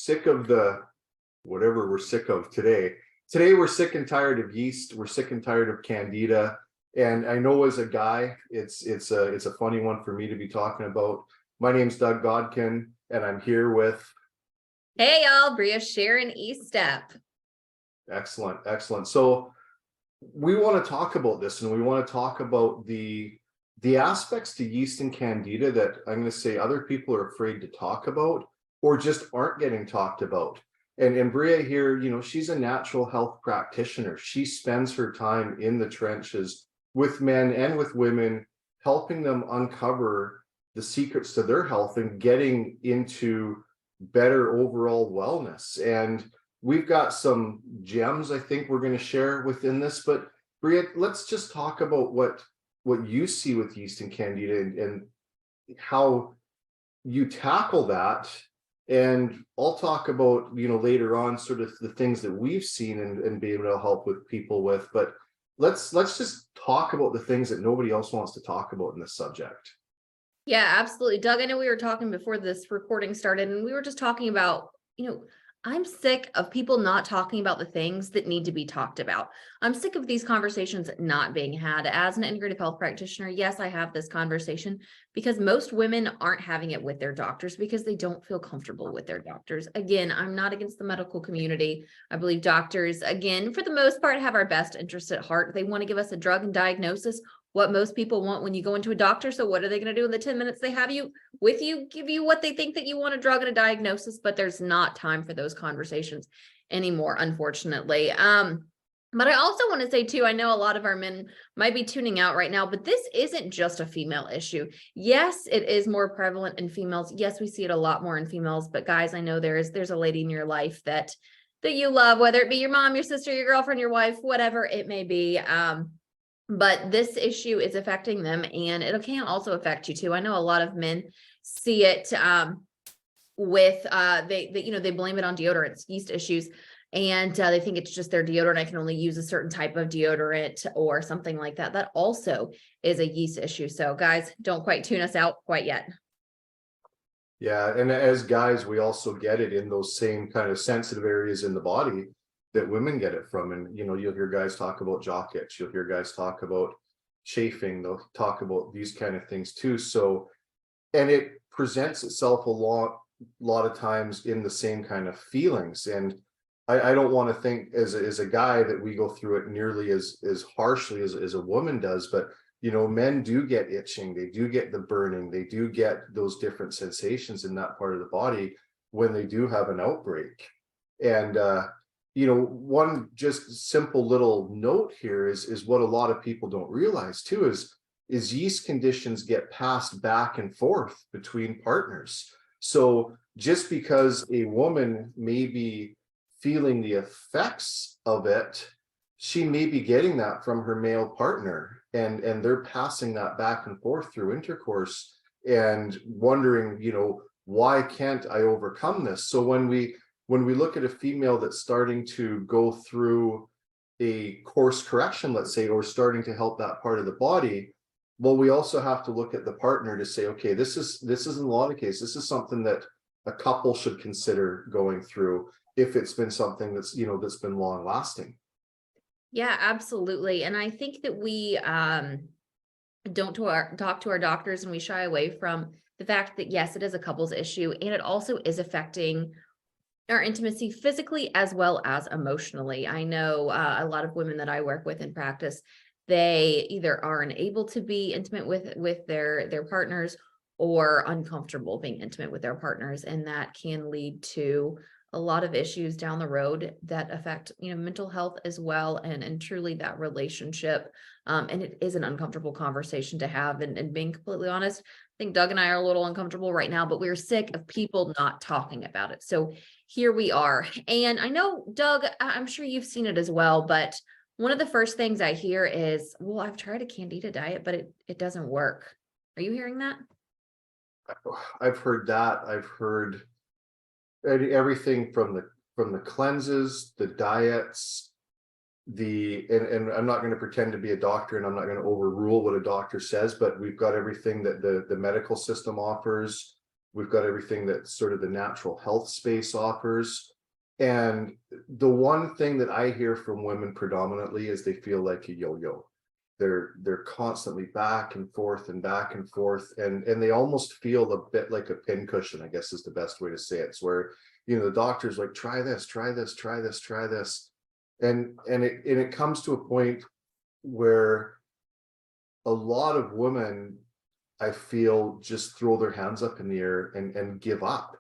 sick of the whatever we're sick of today. Today we're sick and tired of yeast. We're sick and tired of Candida. And I know as a guy, it's a funny one for me to be talking about. My name's Doug Godkin, and I'm here with Hey y'all, Bria Sharon Estep. excellent. So we want to talk about this, and we want to talk about the aspects to yeast and Candida that I'm going to say other people are afraid to talk about or just aren't getting talked about. And Bria here, she's a natural health practitioner. She spends her time in the trenches with men and with women, helping them uncover the secrets to their health and getting into better overall wellness. And we've got some gems I think we're going to share within this. But Bria, let's just talk about what you see with yeast and Candida and how you tackle that. And I'll talk about, later on sort of the things that we've seen and be able to help with people with. But let's just talk about the things that nobody else wants to talk about in this subject. Yeah, absolutely. Doug, I know we were talking before this recording started, and we were just talking about, I'm sick of people not talking about the things that need to be talked about. I'm sick of these conversations not being had. As an integrative health practitioner, yes, I have this conversation because most women aren't having it with their doctors because they don't feel comfortable with their doctors. Again, I'm not against the medical community. I believe doctors, again, for the most part, have our best interest at heart. They want to give us a drug and diagnosis, what most people want when you go into a doctor. So what are they going to do in the 10 minutes they have you with you, give you what they think that you want, a drug and a diagnosis, but there's not time for those conversations anymore, unfortunately. But I also want to say too, I know a lot of our men might be tuning out right now, but this isn't just a female issue. Yes, it is more prevalent in females. Yes, we see it a lot more in females, but guys, I know there's a lady in your life that you love, whether it be your mom, your sister, your girlfriend, your wife, whatever it may be. But this issue is affecting them, and it can also affect you too. I know a lot of men see it with they blame it on deodorants, yeast issues, and they think it's just their deodorant. I can only use a certain type of deodorant or something like that. That also is a yeast issue. So guys, don't quite tune us out quite yet. Yeah, and as guys, we also get it in those same kind of sensitive areas in the body that women get it from. And you'll hear guys talk about jock itch, you'll hear guys talk about chafing, they'll talk about these kind of things too. So, and it presents itself a lot of times in the same kind of feelings. And I don't want to think as a guy that we go through it nearly as harshly as a woman does, but men do get itching, they do get the burning, they do get those different sensations in that part of the body when they do have an outbreak. And one just simple little note here is what a lot of people don't realize too is yeast conditions get passed back and forth between partners. So just because a woman may be feeling the effects of it, she may be getting that from her male partner, and they're passing that back and forth through intercourse and wondering, why can't I overcome this? So when we look at a female that's starting to go through a course correction, let's say, or starting to help that part of the body, well, we also have to look at the partner to say, okay, this is in a lot of cases, this is something that a couple should consider going through if it's been something that's, that's been long lasting. Yeah, absolutely. And I think that we don't talk to our doctors, and we shy away from the fact that, yes, it is a couples issue, and it also is affecting our intimacy physically as well as emotionally. I know a lot of women that I work with in practice, they either are unable to be intimate with their partners or uncomfortable being intimate with their partners. And that can lead to a lot of issues down the road that affect, mental health as well. And truly that relationship. And it is an uncomfortable conversation to have. And being completely honest, I think Doug and I are a little uncomfortable right now, but we're sick of people not talking about it. So here we are. And I know, Doug, I'm sure you've seen it as well, but one of the first things I hear is, well, I've tried a Candida diet, but it doesn't work. Are you hearing that? I've heard that. I've heard everything from the cleanses, the diets, and I'm not going to pretend to be a doctor, and I'm not going to overrule what a doctor says, but we've got everything that the medical system offers. We've got everything that sort of the natural health space offers. And the one thing that I hear from women predominantly is they feel like a yo-yo. They're constantly back and forth and back and forth, and they almost feel a bit like a pincushion, I guess is the best way to say it. It's where, you know, the doctor's like, try this, try this, try this, try this. And it comes to a point where a lot of women, I feel, just throw their hands up in the air and give up.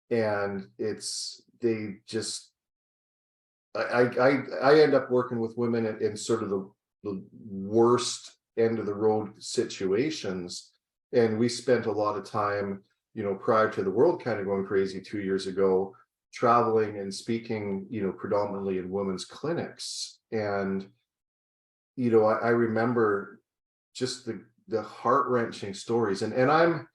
And they just, I end up working with women in sort of the worst end of the road situations. And we spent a lot of time, you know, prior to the world kind of going crazy 2 years ago, traveling and speaking, you know, predominantly in women's clinics. And, you know, I remember just the heart-wrenching stories. And I'm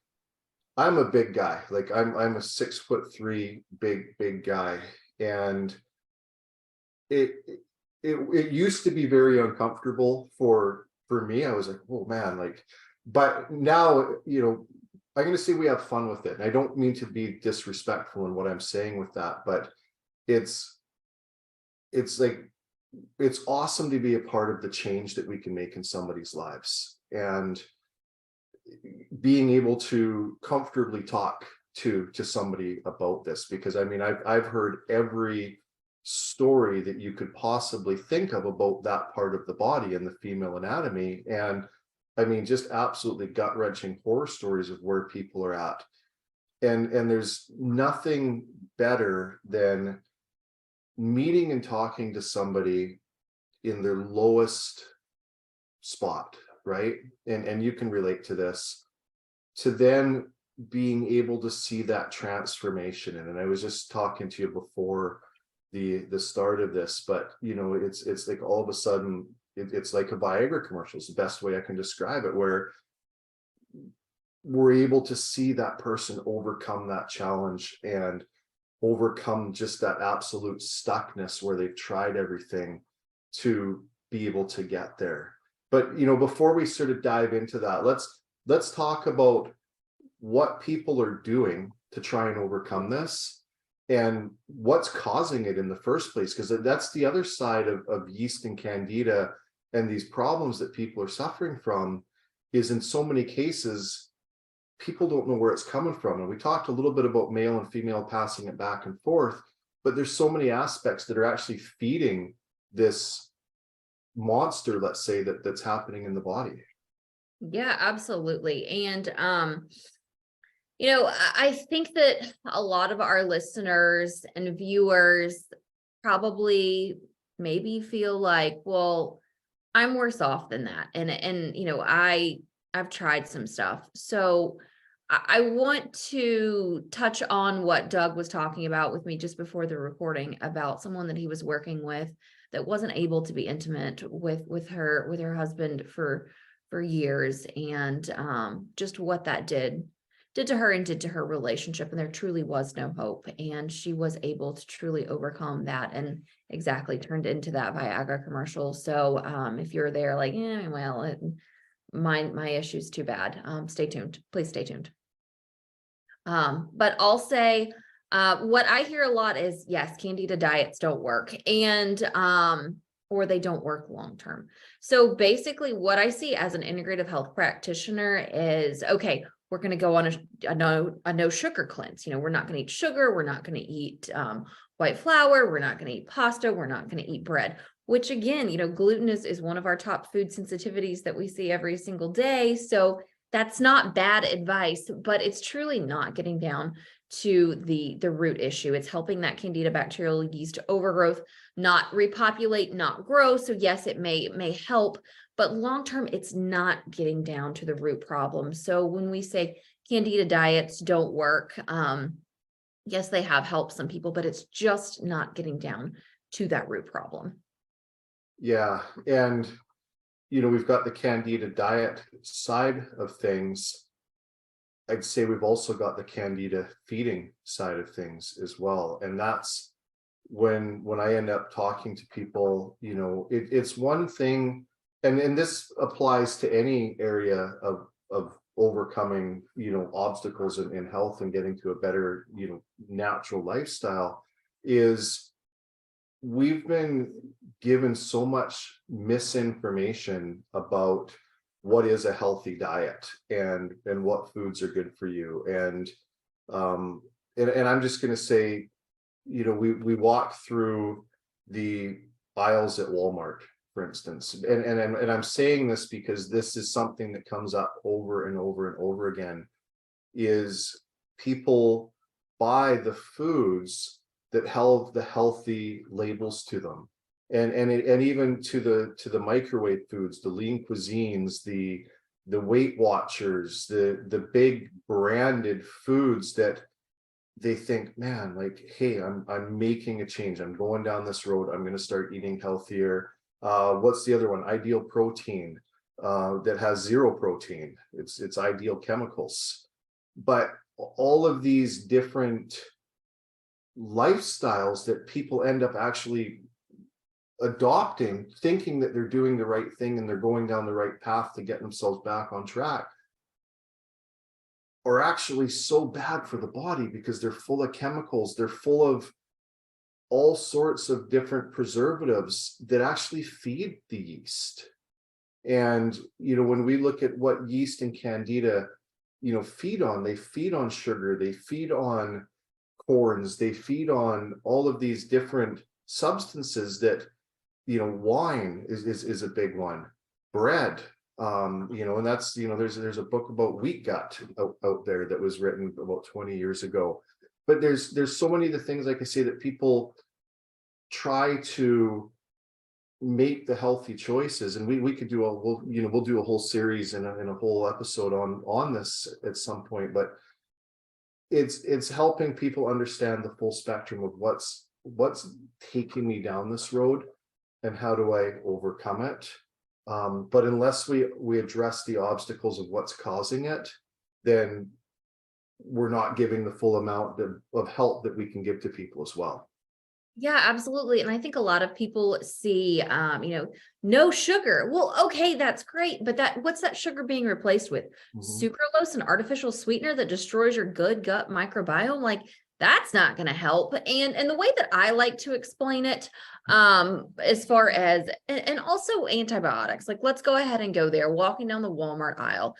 a big guy, like I'm a 6'3" big guy. And it used to be very uncomfortable for me. I was like, oh man, like, but now, you know, I'm going to say we have fun with it. And I don't mean to be disrespectful in what I'm saying with that, but it's like, it's awesome to be a part of the change that we can make in somebody's lives, and being able to comfortably talk to somebody about this. Because I mean, I've heard every story that you could possibly think of about that part of the body and the female anatomy. And I mean, just absolutely gut-wrenching horror stories of where people are at. And there's nothing better than meeting and talking to somebody in their lowest spot, right? And you can relate to this, to then being able to see that transformation. And I was just talking to you before the start of this, but you know, it's like all of a sudden it's like a Viagra commercial is the best way I can describe it, where we're able to see that person overcome that challenge and overcome just that absolute stuckness where they've tried everything to be able to get there. But you know, before we sort of dive into that, let's talk about what people are doing to try and overcome this, and what's causing it in the first place, because that's the other side of yeast and candida and these problems that people are suffering from, is in so many cases people don't know where it's coming from. And we talked a little bit about male and female passing it back and forth, but there's so many aspects that are actually feeding this monster, let's say, that's happening in the body. Yeah, absolutely. And you know, I think that a lot of our listeners and viewers probably maybe feel like, well, I'm worse off than that. And you know, I've tried some stuff. So I want to touch on what Doug was talking about with me just before the recording, about someone that he was working with that wasn't able to be intimate with her husband for years, and just what that did to her and did to her relationship. And there truly was no hope. And she was able to truly overcome that, and exactly turned into that Viagra commercial. So if you're there like, well, my issue's too bad, stay tuned, please stay tuned. But I'll say, what I hear a lot is, yes, Candida diets don't work, and or they don't work long term. So basically what I see as an integrative health practitioner is, okay, we're going to go on a no sugar cleanse. You know, we're not going to eat sugar. We're not going to eat white flour. We're not going to eat pasta. We're not going to eat bread, which again, you know, gluten is one of our top food sensitivities that we see every single day. So that's not bad advice, but it's truly not getting down to the root issue. It's helping that Candida bacterial yeast overgrowth not repopulate, not grow. So yes, it may help, but long-term, it's not getting down to the root problem. So when we say Candida diets don't work, yes, they have helped some people, but it's just not getting down to that root problem. Yeah. And, you know, we've got the Candida diet side of things. I'd say we've also got the Candida feeding side of things as well. And that's when I end up talking to people, you know, it's one thing, and this applies to any area of overcoming, obstacles in health and getting to a better, natural lifestyle, is we've been given so much misinformation about what is a healthy diet and what foods are good for you. And I'm just going to say, we walk through the aisles at Walmart, for instance, and I'm saying this because this is something that comes up over and over and over again, is people buy the foods that have the healthy labels to them, and even to the microwave foods, the lean cuisines, the Weight Watchers, the big branded foods that they think, man, like, hey, I'm making a change. I'm going down this road. I'm going to start eating healthier. What's the other one? Ideal Protein, that has zero protein. It's Ideal Chemicals. But all of these different lifestyles that people end up actually adopting, thinking that they're doing the right thing and they're going down the right path to get themselves back on track, are actually so bad for the body because they're full of chemicals. They're full of all sorts of different preservatives that actually feed the yeast. And, when we look at what yeast and candida, feed on, they feed on sugar, they feed on corns, they feed on all of these different substances that, wine is a big one, bread, and that's, there's a book about wheat gut out there that was written about 20 years ago. But there's so many of the things, like I say, that people try to make the healthy choices, and we could do we'll do a whole series and a whole episode on this at some point. But it's helping people understand the full spectrum of what's taking me down this road and how do I overcome it. But unless we address the obstacles of what's causing it, then we're not giving the full amount of help that we can give to people as well. Yeah, absolutely. And I think a lot of people see, no sugar. Well, okay, that's great. But what's that sugar being replaced with? Sucralose, an artificial sweetener that destroys your good gut microbiome. Like, that's not going to help. And the way that I like to explain it, as far as, and also antibiotics, like, let's go ahead and go there, walking down the Walmart aisle.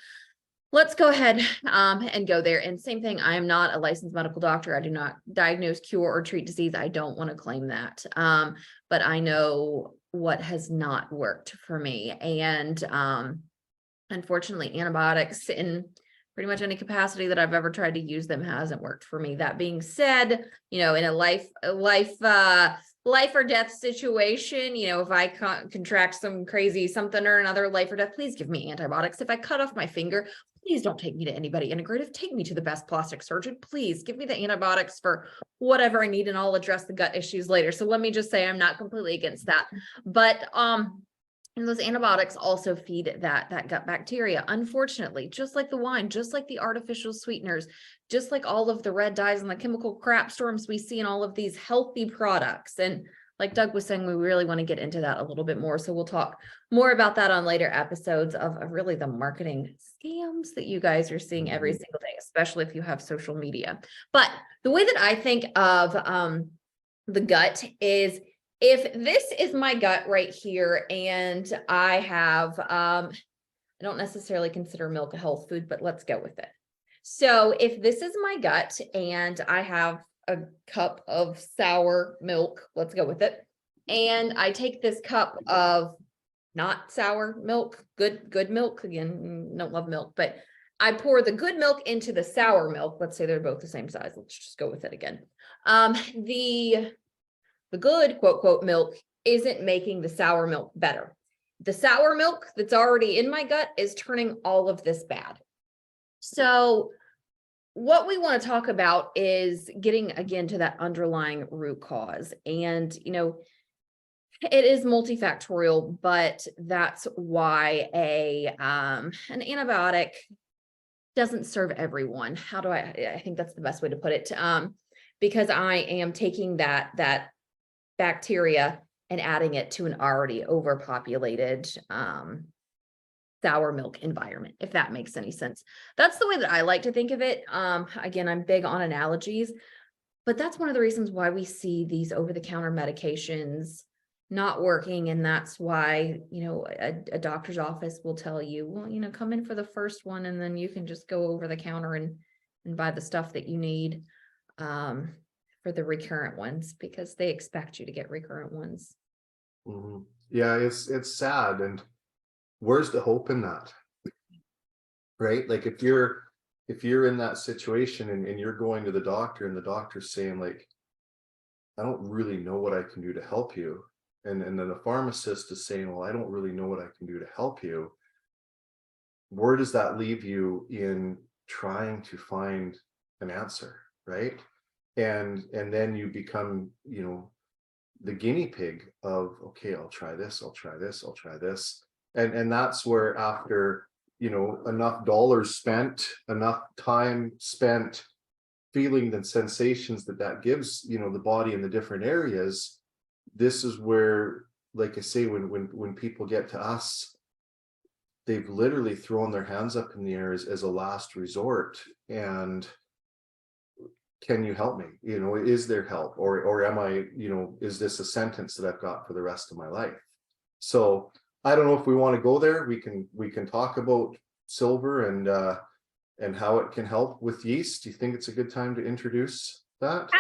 Let's go ahead and go there. And same thing, I am not a licensed medical doctor. I do not diagnose, cure, or treat disease. I don't want to claim that. But I know what has not worked for me. And unfortunately, antibiotics in pretty much any capacity that I've ever tried to use them hasn't worked for me. That being said, in a life or death situation, if I contract some crazy something or another, life or death, please give me antibiotics. If I cut off my finger, please don't take me to anybody integrative. Take me to the best plastic surgeon. Please give me the antibiotics for whatever I need, and I'll address the gut issues later. So let me just say I'm not completely against that. But and those antibiotics also feed that gut bacteria, unfortunately, just like the wine, just like the artificial sweeteners, just like all of the red dyes and the chemical crap storms we see in all of these healthy products. And like Doug was saying, we really want to get into that a little bit more. So we'll talk more about that on later episodes of really the marketing scams that you guys are seeing every single day, especially if you have social media. But the way that I think of the gut is, if this is my gut right here, and I have, I don't necessarily consider milk a health food, but let's go with it. So if this is my gut and I have a cup of sour milk, let's go with it. And I take this cup of not sour milk, good milk, again, don't love milk, but I pour the good milk into the sour milk. Let's say they're both the same size. Let's just go with it again. The good quote, quote milk isn't making the sour milk better. The sour milk that's already in my gut is turning all of this bad. So what we want to talk about is getting again to that underlying root cause. And, it is multifactorial, but that's why an antibiotic doesn't serve everyone. I think that's the best way to put it. Because I am taking that bacteria and adding it to an already overpopulated sour milk environment, if that makes any sense. That's the way that I like to think of it. Again, I'm big on analogies, but that's one of the reasons why we see these over-the-counter medications not working. And that's why, a doctor's office will tell you, well, come in for the first one, and then you can just go over the counter and buy the stuff that you need for the recurrent ones, because they expect you to get recurrent ones. Mhm. Yeah, it's sad. And where's the hope in that? Right? Like if you're in that situation and you're going to the doctor and the doctor's saying like, I don't really know what I can do to help you. And then the pharmacist is saying, well, I don't really know what I can do to help you. Where does that leave you in trying to find an answer, right? And then you become, the guinea pig of, okay, I'll try this, I'll try this, I'll try this. And that's where after, enough dollars spent, enough time spent feeling the sensations that gives, the body in the different areas, this is where, like I say, when people get to us, they've literally thrown their hands up in the air as a last resort. And can you help me? Is there help, or am I, is this a sentence that I've got for the rest of my life? So I don't know if we want to go there. We can talk about silver and how it can help with yeast. Do you think it's a good time to introduce that?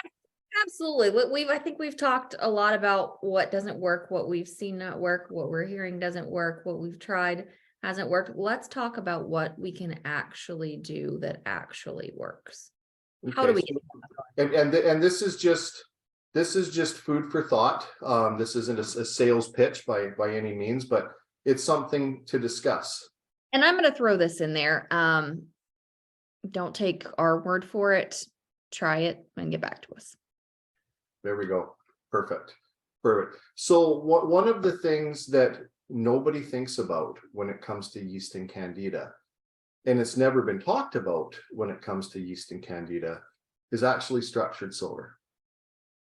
Absolutely. I think we've talked a lot about what doesn't work, what we've seen not work, what we're hearing doesn't work, what we've tried hasn't worked. Let's talk about what we can actually do that actually works. How do we get and this is just food for thought. This isn't a sales pitch by any means, but it's something to discuss. And I'm going to throw this in there. Don't take our word for it. Try it and get back to us. There we go. Perfect. So one of the things that nobody thinks about when it comes to yeast and candida, and it's never been talked about when it comes to yeast and candida, is actually structured silver.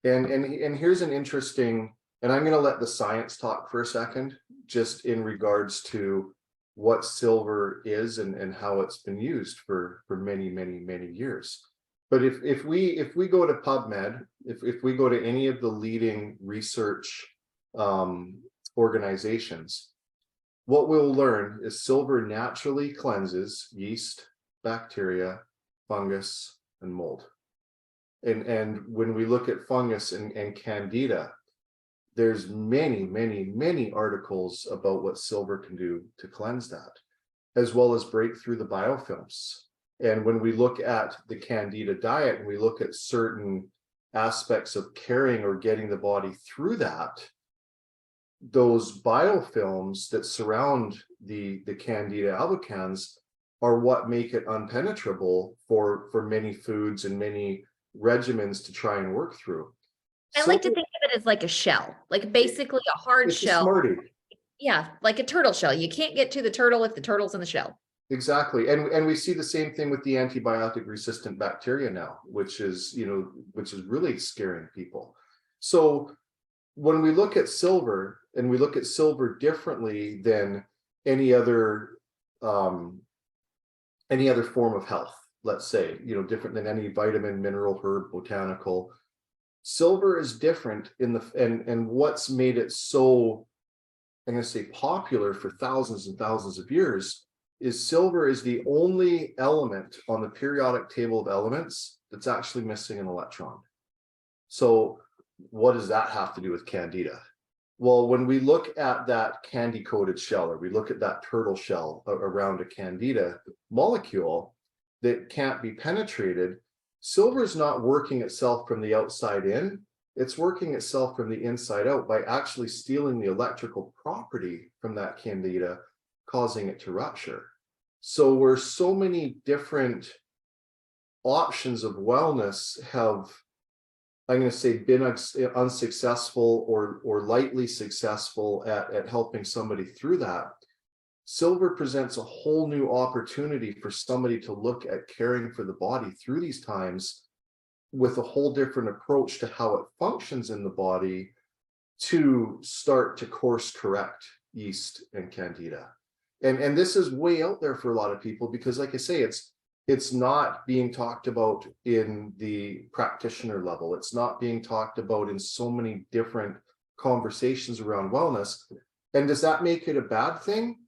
And here's an interesting, and I'm going to let the science talk for a second, just in regards to what silver is and how it's been used for many, many, many years. But if we go to PubMed, if we go to any of the leading research organizations, what we'll learn is silver naturally cleanses yeast, bacteria, fungus, and mold. And when we look at fungus and candida, there's many, many, many articles about what silver can do to cleanse that, as well as break through the biofilms. And when we look at the candida diet and we look at certain aspects of carrying or getting the body through that, those biofilms that surround the candida albicans are what make it unpenetrable for many foods and many regimens to try and work through. I like to think of it as like a shell, like basically a hard shell. Smarty. Yeah, like a turtle shell. You can't get to the turtle if the turtle's in the shell. Exactly. And we see the same thing with the antibiotic resistant bacteria now, which is really scaring people. So when we look at silver, and we look at silver differently than any other form of health, let's say, different than any vitamin, mineral, herb, botanical, silver is different and what's made it so, I'm going to say, popular for thousands and thousands of years is silver is the only element on the periodic table of elements that's actually missing an electron. So what does that have to do with candida? Well, when we look at that candy-coated shell, or we look at that turtle shell around a candida molecule that can't be penetrated, silver is not working itself from the outside in. It's working itself from the inside out by actually stealing the electrical property from that candida, causing it to rupture. So where so many different options of wellness have, I'm going to say, been unsuccessful or lightly successful at helping somebody through that, silver presents a whole new opportunity for somebody to look at caring for the body through these times with a whole different approach to how it functions in the body to start to course correct yeast and candida. And this is way out there for a lot of people because, like I say, it's not being talked about in the practitioner level. It's not being talked about in so many different conversations around wellness. And does that make it a bad thing?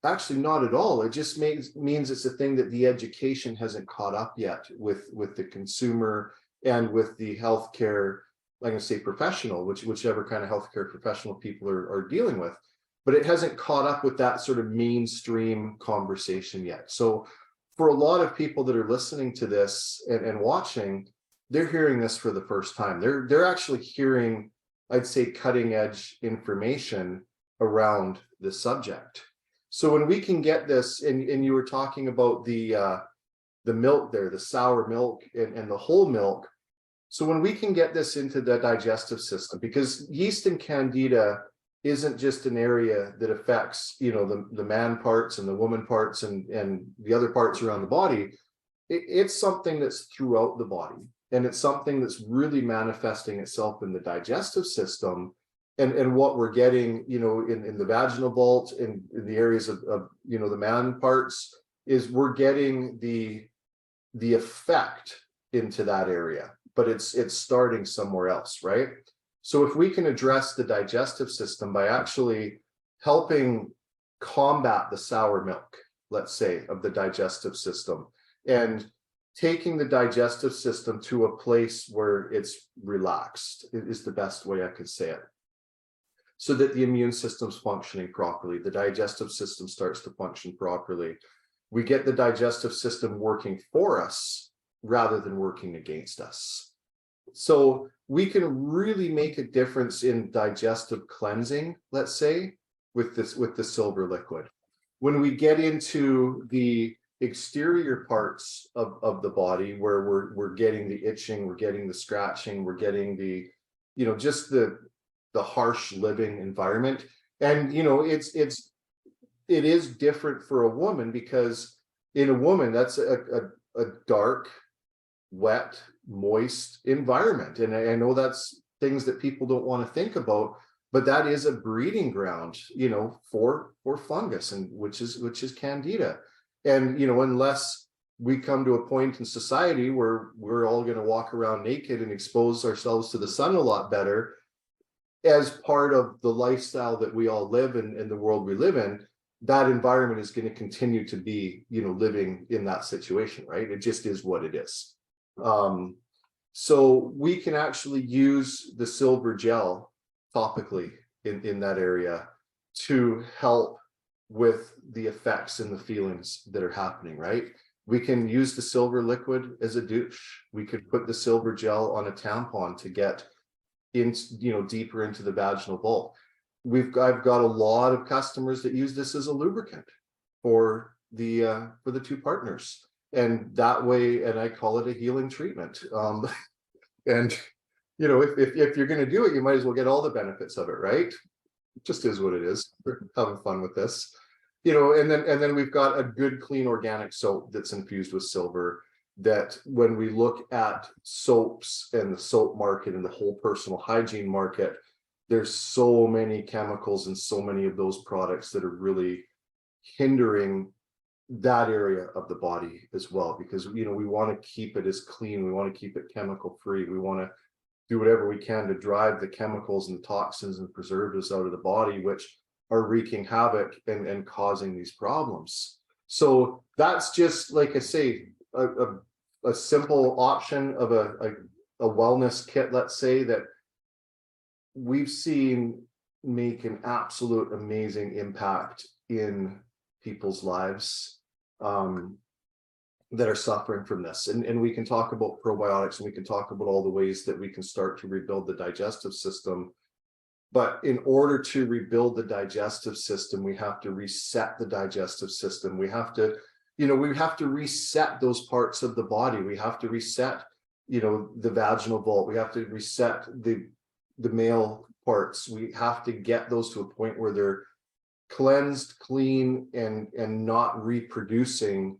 Actually, not at all. It just means it's a thing that the education hasn't caught up yet with the consumer and with the healthcare, like I say, professional, whichever kind of healthcare professional people are dealing with. But it hasn't caught up with that sort of mainstream conversation yet. So for a lot of people that are listening to this and watching, they're hearing this for the first time. They're actually hearing, I'd say, cutting edge information around the subject. So when we can get this, and you were talking about the milk there, the sour milk and the whole milk. So when we can get this into the digestive system, because yeast and candida isn't just an area that affects, the man parts and the woman parts and the other parts around the body. It's something that's throughout the body, and it's something that's really manifesting itself in the digestive system. And what we're getting, in the vaginal vault, in the areas of the man parts, is we're getting the effect into that area, but it's starting somewhere else, right? So if we can address the digestive system by actually helping combat the sour milk, let's say, of the digestive system, and taking the digestive system to a place where it's relaxed, is the best way I could say it, so that the immune system's functioning properly, the digestive system starts to function properly. We get the digestive system working for us rather than working against us. So we can really make a difference in digestive cleansing, let's say, with the silver liquid. When we get into the exterior parts of the body, where we're getting the itching, we're getting the scratching, we're getting the, just the harsh living environment. And it is different for a woman, because in a woman, that's a dark, wet, moist environment. And I know that's things that people don't want to think about, but that is a breeding ground, for fungus, and which is candida. And unless we come to a point in society where we're all going to walk around naked and expose ourselves to the sun a lot better, as part of the lifestyle that we all live in the world we live in, that environment is going to continue to be, living in that situation, right? It just is what it is. So we can actually use the silver gel topically in that area to help with the effects and the feelings that are happening, right? We can use the silver liquid as a douche. We could put the silver gel on a tampon to get in, deeper into the vaginal vault. I've got a lot of customers that use this as a lubricant for the two partners, and that way, and I call it a healing treatment. And if you're going to do it, you might as well get all the benefits of it, right? It just is what it is. We're having fun with this, and then we've got a good, clean, organic soap that's infused with silver, that when we look at soaps and the soap market and the whole personal hygiene market, there's so many chemicals and so many of those products that are really hindering that area of the body as well, because we want to keep it as clean, we want to keep it chemical free, we want to do whatever we can to drive the chemicals and the toxins and preservatives out of the body, which are wreaking havoc and causing these problems. So that's just, like I say, a simple option of a wellness kit, let's say, that we've seen make an absolute amazing impact in people's lives that are suffering from this. And we can talk about probiotics, and we can talk about all the ways that we can start to rebuild the digestive system. But in order to rebuild the digestive system, we have to reset the digestive system. We have to, reset those parts of the body. We have to reset, the vaginal vault. We have to reset the male parts. We have to get those to a point where they're cleansed, clean, and not reproducing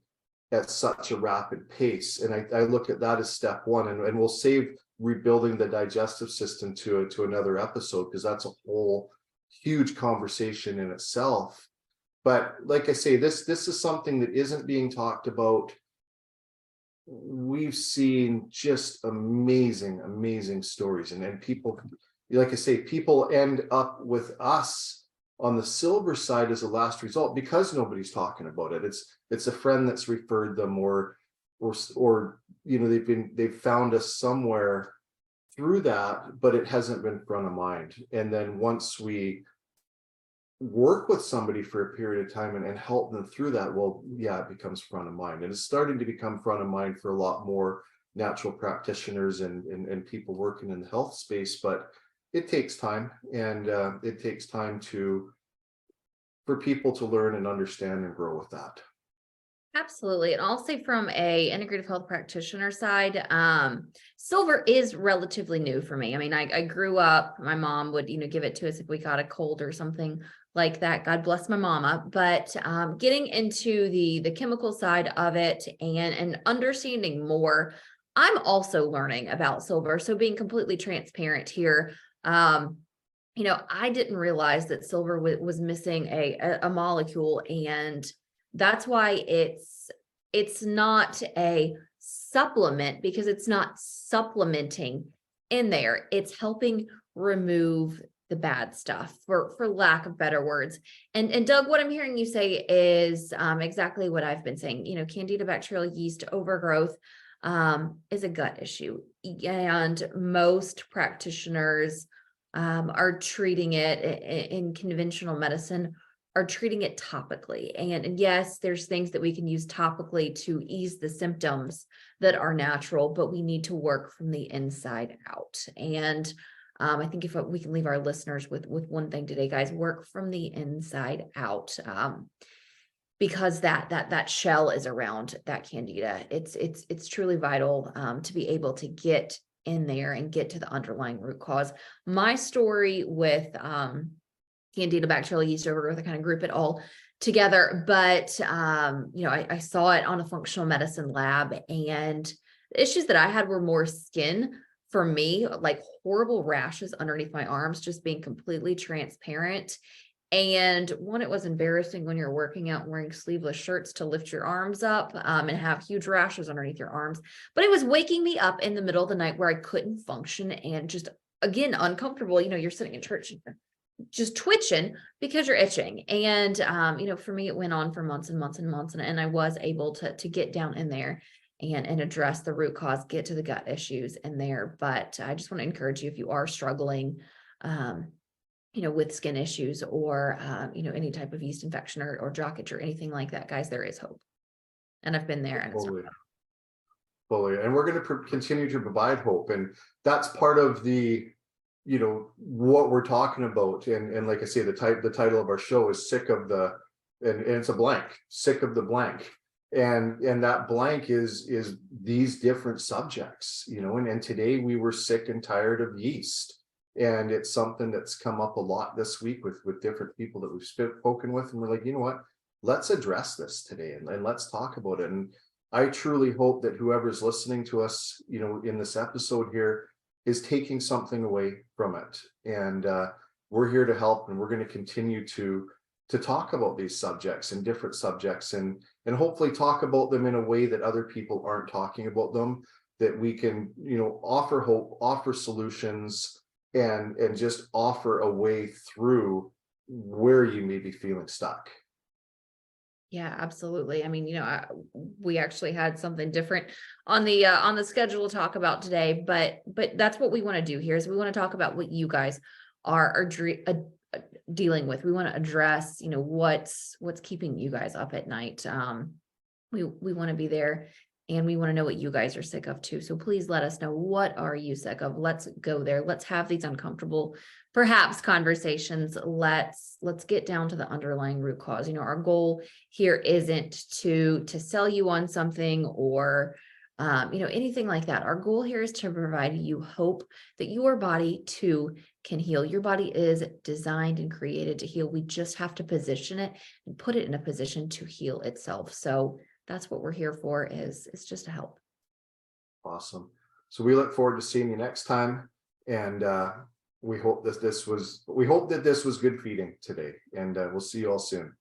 at such a rapid pace. And I look at that as step one, and we'll save rebuilding the digestive system to another episode, because that's a whole huge conversation in itself. But like I say, this is something that isn't being talked about. We've seen just amazing stories, and people, like I say, people end up with us on the silver side as a last result because nobody's talking about it. It's a friend that's referred them, or they've found us somewhere through that, but it hasn't been front of mind. And then once we work with somebody for a period of time and help them through that, well, yeah, it becomes front of mind, and it's starting to become front of mind for a lot more natural practitioners and people working in the health space. But it takes time, and it takes time for people to learn and understand and grow with that. Absolutely. And I'll say from a integrative health practitioner side, silver is relatively new for me. I mean, I grew up, my mom would, give it to us if we got a cold or something like that. God bless my mama. But getting into the chemical side of it and understanding more, I'm also learning about silver. So being completely transparent here, I didn't realize that silver was missing a molecule, and that's why it's not a supplement, because it's not supplementing in there. It's helping remove the bad stuff, for lack of better words. And Doug, what I'm hearing you say is exactly what I've been saying. Candida bacterial yeast overgrowth is a gut issue, and most practitioners are treating it in conventional medicine, are treating it topically. And yes, there's things that we can use topically to ease the symptoms that are natural, but we need to work from the inside out. And I think if we can leave our listeners with one thing today, guys, work from the inside out. Because that shell is around that candida. It's truly vital to be able to get in there and get to the underlying root cause. My story with Candida bacterial yeast overgrowth, I kind of group it all together, but I saw it on a functional medicine lab, and the issues that I had were more skin for me, like horrible rashes underneath my arms, just being completely transparent. And one, it was embarrassing when you're working out wearing sleeveless shirts to lift your arms up and have huge rashes underneath your arms. But it was waking me up in the middle of the night where I couldn't function, and just, again, uncomfortable. You're sitting in church just twitching because you're itching. And, for me, it went on for months and months and months. And I was able to get down in there and address the root cause, get to the gut issues in there. But I just want to encourage you, if you are struggling, with skin issues or, any type of yeast infection or jock itch or anything like that, guys, there is hope. And I've been there, and it's not Fully. And we're going to continue to provide hope. And that's part of the, what we're talking about. And like I say, the title of our show is Sick of the, and it's a blank, Sick of the Blank. And that blank is these different subjects, and today we were sick and tired of yeast. And it's something that's come up a lot this week with different people that we've spoken with. And we're like, you know what, let's address this today and let's talk about it. And I truly hope that whoever's listening to us, in this episode here is taking something away from it. And we're here to help, and we're going to continue to talk about these subjects and different subjects, and hopefully talk about them in a way that other people aren't talking about them, that we can, offer hope, offer solutions, and just offer a way through where you may be feeling stuck. Yeah, absolutely. I mean, we actually had something different on the schedule to talk about today, but that's what we want to do here, is we want to talk about what you guys are dealing with. We want to address, what's keeping you guys up at night. We want to be there, and we want to know what you guys are sick of too. So please let us know, what are you sick of? Let's go there. Let's have these uncomfortable, perhaps, conversations. Let's get down to the underlying root cause. Our goal here isn't to sell you on something or anything like that. Our goal here is to provide you hope that your body too can heal. Your body is designed and created to heal. We just have to position it and put it in a position to heal itself. So that's what we're here for, is just to help. Awesome. So we look forward to seeing you next time. And we hope that this was good feeding today. And we'll see you all soon.